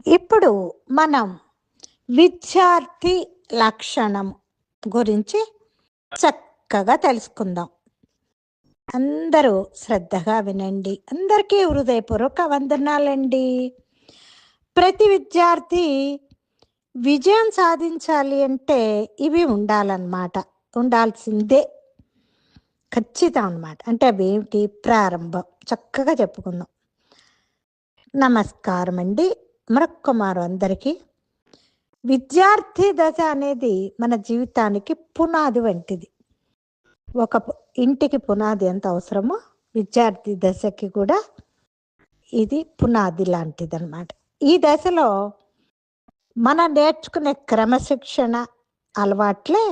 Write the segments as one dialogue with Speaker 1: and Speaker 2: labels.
Speaker 1: ఇప్పుడు మనం విద్యార్థి లక్షణం గురించి చక్కగా తెలుసుకుందాం. అందరూ శ్రద్ధగా వినండి. అందరికీ హృదయపూర్వక వందనాలండి. ప్రతి విద్యార్థి విజయం సాధించాలి అంటే ఇవి ఉండాలన్నమాట. ఉండాల్సిందే. ఖచ్చితం అన్నమాట. అంటే అవేమిటి? ప్రారంభం. చక్కగా చెప్పుకుందాం. నమస్కారం అండి. మరొక్కమారు అందరికీ. విద్యార్థి దశ అనేది మన జీవితానికి పునాది వంటిది. ఒక ఇంటికి పునాది ఎంత అవసరమో విద్యార్థి దశకి కూడా ఇది పునాది లాంటిది అన్నమాట. ఈ దశలో మనం నేర్చుకునే క్రమశిక్షణ అలవాట్లే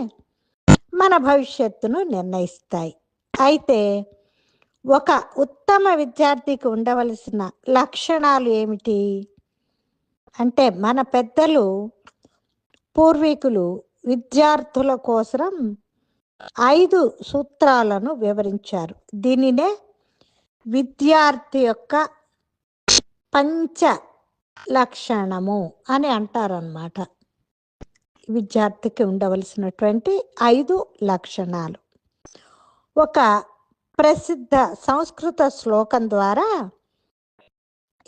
Speaker 1: మన భవిష్యత్తును నిర్ణయిస్తాయి. అయితే ఒక ఉత్తమ విద్యార్థికి ఉండవలసిన లక్షణాలు ఏమిటి అంటే, మన పెద్దలు పూర్వీకులు విద్యార్థుల కోసం 5 సూత్రాలను వివరించారు. దీనినే విద్యార్థి యొక్క పంచ లక్షణము అని అంటారన్నమాట. విద్యార్థికి ఉండవలసినటువంటి 5 లక్షణాలు. ఒక ప్రసిద్ధ సంస్కృత శ్లోకం ద్వారా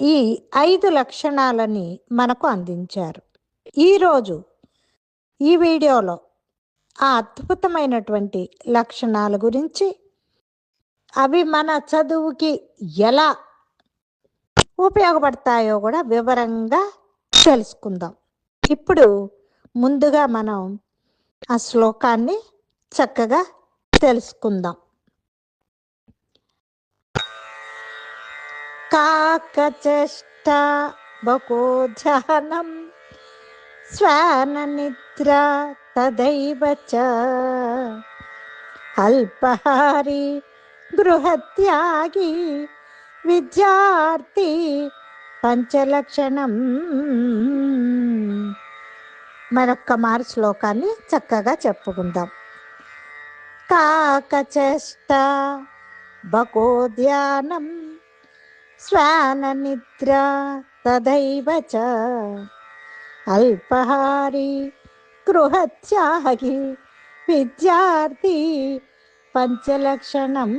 Speaker 1: ఈ 5 లక్షణాలని మనకు అందించారు. ఈరోజు ఈ వీడియోలో ఆ అద్భుతమైనటువంటి లక్షణాల గురించి, అవి మన చదువుకి ఎలా ఉపయోగపడతాయో కూడా వివరంగా తెలుసుకుందాం. ఇప్పుడు ముందుగా మనం ఆ శ్లోకాన్ని చక్కగా తెలుసుకుందాం. కాకచష్ట బకోధ్యానం శ్వాన నిద్ర తదైవ చ అల్పహారి గృహత్యాగి విద్యార్థి పంచలక్షణం. మరొక్క మారు శ్లోకాన్ని చక్కగా చెప్పుకుందాం. కాకచష్ట బకోధ్యానం శ్వాన నిద్ర తదైవ చ అల్పహారి గృహత్యాగి విద్యార్థి పంచలక్షణం.